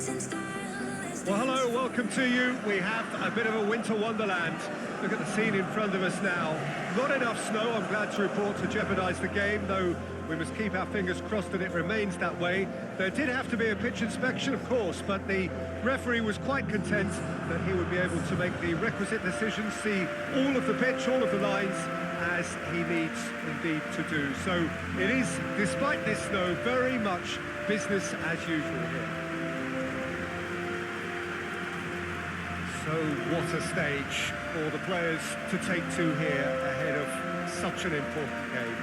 Well, hello, welcome to you. We have a bit of a winter wonderland. Look at the scene in front of us now. Not enough snow, I'm glad to report, to jeopardise the game, though we must keep our fingers crossed that it remains that way. There did have to be a pitch inspection, of course, but the referee was quite content that he would be able to make the requisite decisions, see all of the pitch, all of the lines, as he needs indeed to do. So it is, despite this snow, very much business as usual here. So what a stage for the players to take to here ahead of such an important game.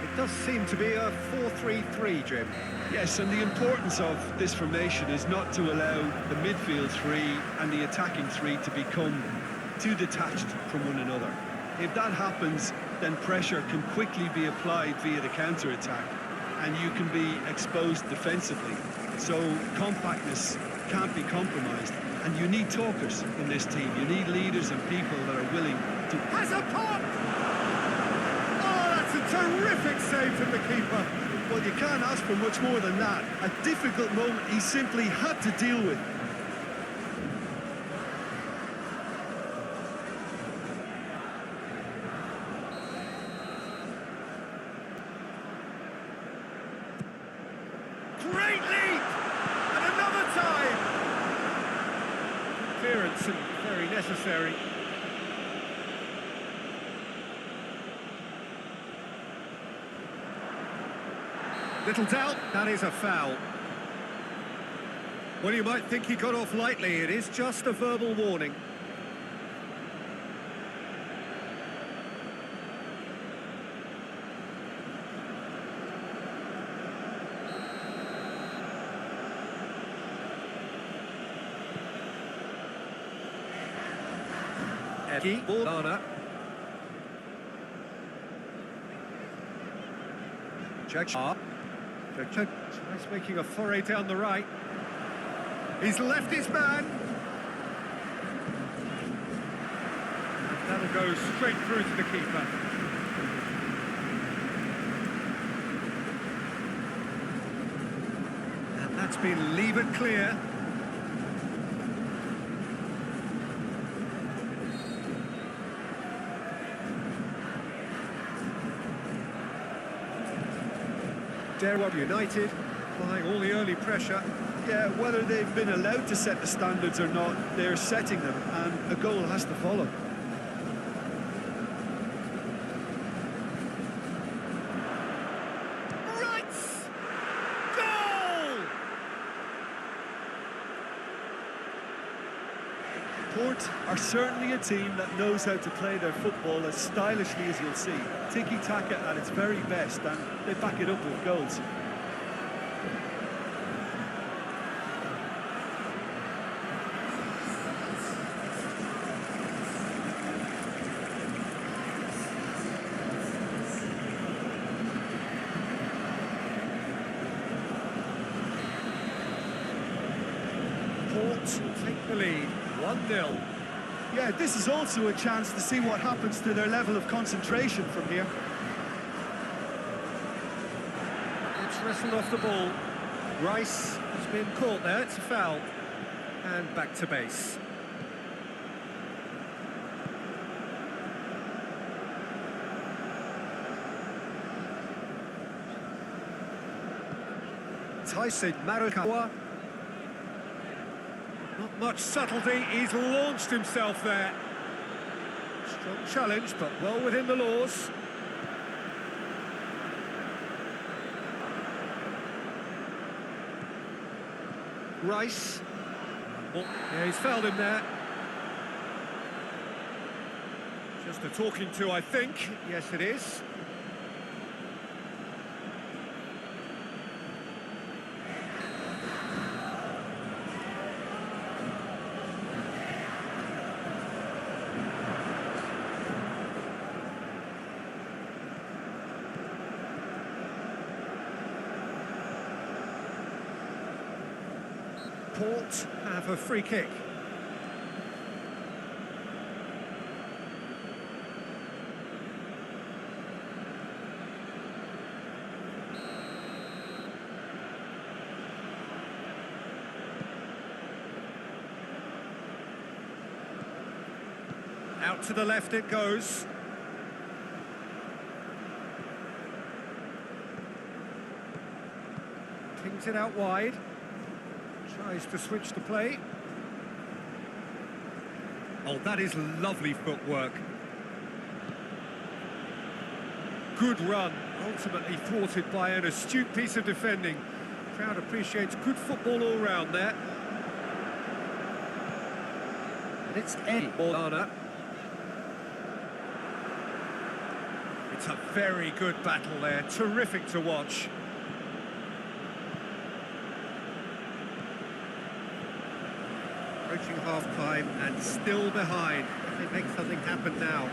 It does seem to be a 4-3-3, Jim. Yes, and the importance of this formation is not to allow the midfield three and the attacking three to become too detached from one another. If that happens, then pressure can quickly be applied via the counter-attack, and you can be exposed defensively. So compactness can't be compromised, and you need talkers in this team. You need leaders and people that are willing to... Has a pop! Oh, that's a terrific save from the keeper. Well, you can't ask for much more than that. A difficult moment he simply had to deal with. Great lead! And another time! Clearance and very necessary. Little doubt, that is a foul. Well, you might think he got off lightly. It is just a verbal warning. Eddie Ballana. Jack. He's making a foray down the right. He's left his man. That'll go straight through to the keeper. And that's been levered clear. DEWA United applying all the early pressure. Yeah, whether they've been allowed to set the standards or not, they're setting them, and a goal has to follow. Right! Goal! Port are certainly a team that knows how to play their football as stylishly as you'll see. Tiki-taka at its very best, and they back it up with goals. Port take the lead, 1-0. Yeah, this is also a chance to see what happens to their level of concentration from here. It's wrestled off the ball. Rice has been caught there, it's a foul. And back to base. Tyson Marukawa. Not much subtlety, he's launched himself there. Strong challenge, but well within the laws. Rice. Oh, yeah, he's fouled him there. Just a talking to, I think. Yes, it is. Port have a free kick. Out to the left it goes. Pings it out wide. Tries to switch the play. Oh, that is lovely footwork. Good run, ultimately thwarted by an astute piece of defending. Crowd appreciates good football all round there. And it's Eddie Bolana. It's a very good battle there, terrific to watch. Approaching half-time and still behind. They make something happen now.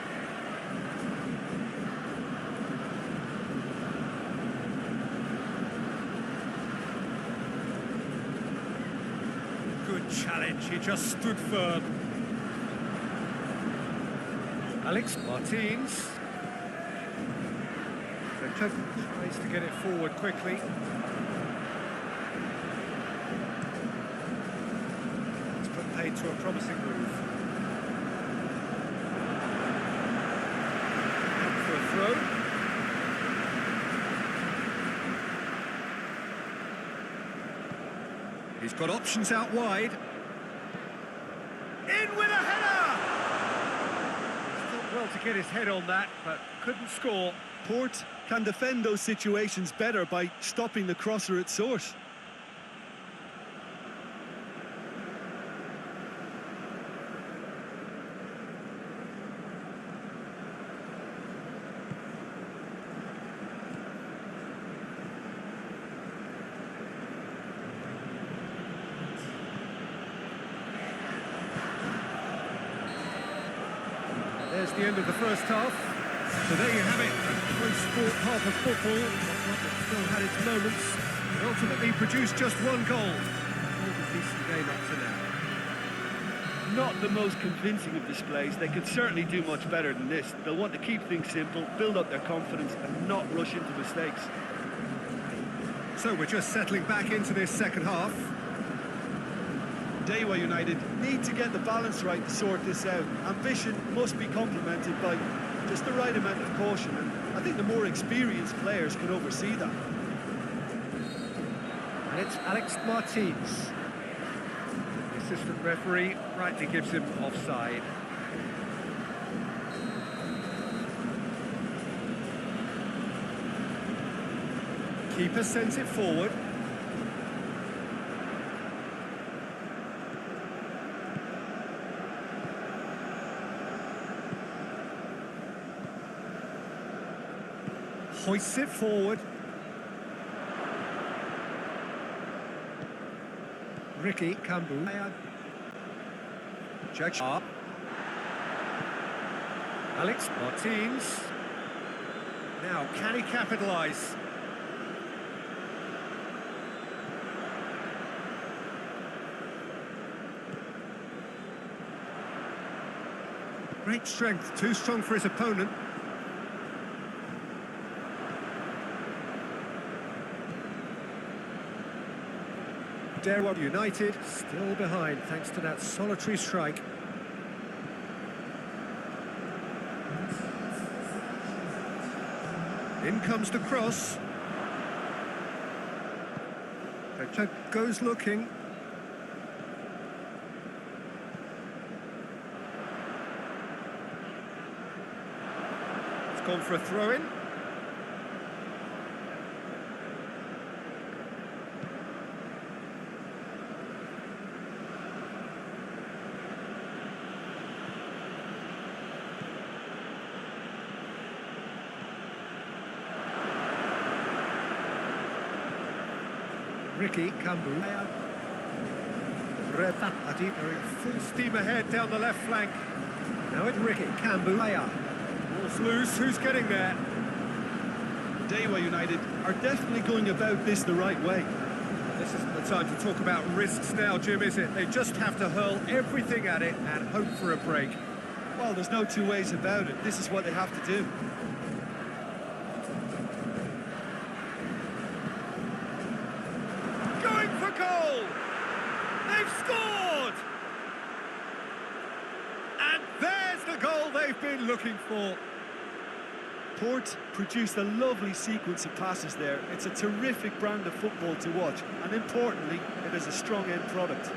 Good challenge, he just stood firm. Alex Martins. Tries to get it forward quickly. It's put paid to a promising move. Up for a throw. He's got options out wide. In with a header! He's done well to get his head on that, but couldn't score. Port can defend those situations better by stopping the crosser at source. There's the end of the first half. So there you have it, a close sport half of football, one that still had its moments, and ultimately produced just one goal. All a decent game up to now. Not the most convincing of displays. They could certainly do much better than this. They'll want to keep things simple, build up their confidence and not rush into mistakes. So we're just settling back into this second half. DEWA United need to get the balance right to sort this out. Ambition must be complemented by just the right amount of caution, and I think the more experienced players can oversee that. And it's Alex Martins. The assistant referee rightly gives him offside. Keeper sends it forward. Hoists it forward. Ricky Kambu. Judge up. Alex Martins. Now, can he capitalise? Great strength, too strong for his opponent. DEWA United still behind thanks to that solitary strike. In comes the cross. Pecha goes looking. It's gone for a throw-in. Ricky Kambu. Adi are in full steam ahead down the left flank. Now it's Ricky Kambu. Ball's loose, who's getting there? DEWA United are definitely going about this the right way. This isn't the time to talk about risks now, Jim, is it? They just have to hurl everything at it and hope for a break. Well, there's no two ways about it. This is what they have to do. Going for goal! They've scored! And there's the goal they've been looking for. Port produced a lovely sequence of passes there. It's a terrific brand of football to watch, and importantly, it is a strong end product.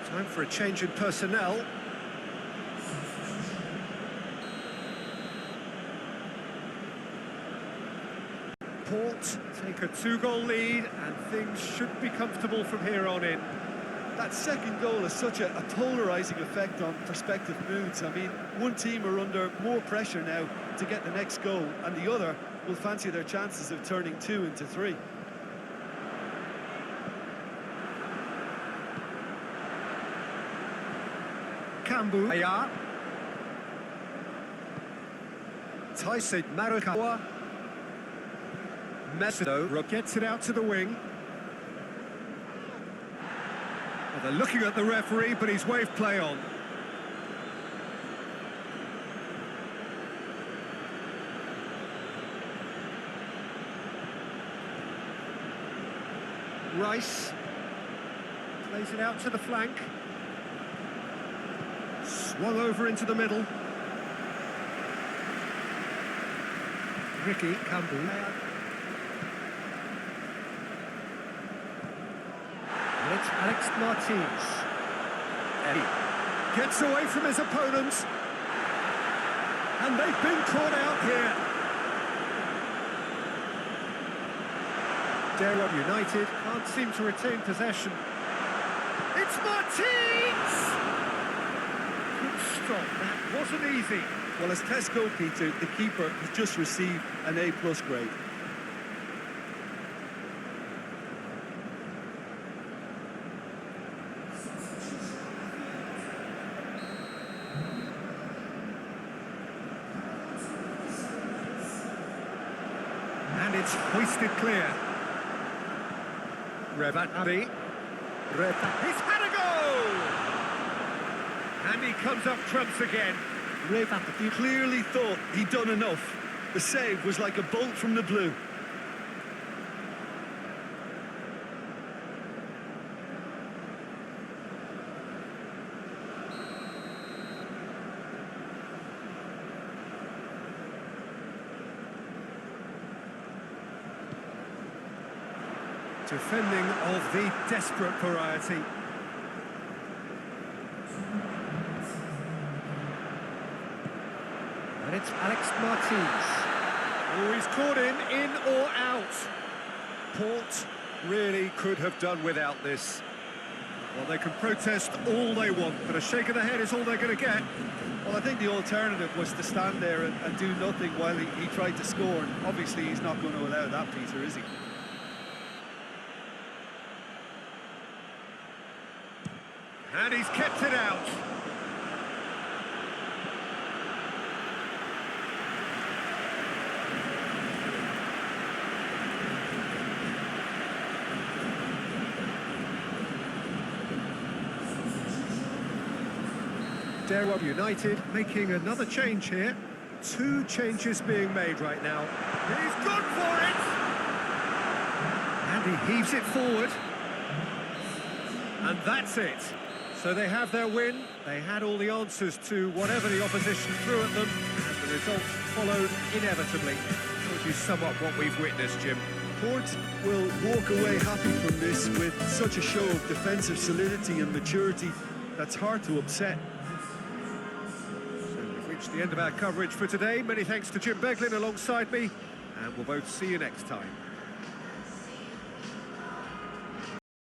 Time for a change in personnel. Port take a 2-goal lead, and things should be comfortable from here on in. That second goal has such a polarising effect on prospective moods. I mean, one team are under more pressure now to get the next goal, and the other will fancy their chances of turning 2 into 3. Kambu, Aya, Tyson Marukawa, Mesedo gets it out to the wing. Well, they're looking at the referee, but he's waved play on. Rice plays it out to the flank. Swung over into the middle. Ricky Kambu. And it's Alex Martins. Eddie gets away from his opponents. And they've been caught out here. DEWA United can't seem to retain possession. It's Martins! Stop. That wasn't easy. Well, as test goalkeeper, the keeper has just received an A+ grade. And it's hoisted clear. Revat Abi. He's had a goal! And he comes up trumps again. He clearly thought he'd done enough. The save was like a bolt from the blue. Defending of the desperate variety. And it's Alex Martins. Oh, he's caught in or out. Port really could have done without this. Well, they can protest all they want, but a shake of the head is all they're going to get. Well, I think the alternative was to stand there and do nothing while he tried to score. And obviously, he's not going to allow that, Peter, is he? And he's kept it out. DEWA United making another change here. 2 changes being made right now. He's gone for it! And he heaves it forward. And that's it. So they have their win. They had all the answers to whatever the opposition threw at them, and the results followed inevitably. Shows you somewhat what we've witnessed, Jim. Port will walk away happy from this with such a show of defensive solidity and maturity that's hard to upset. So we've reached the end of our coverage for today. Many thanks to Jim Beglin alongside me, and we'll both see you next time.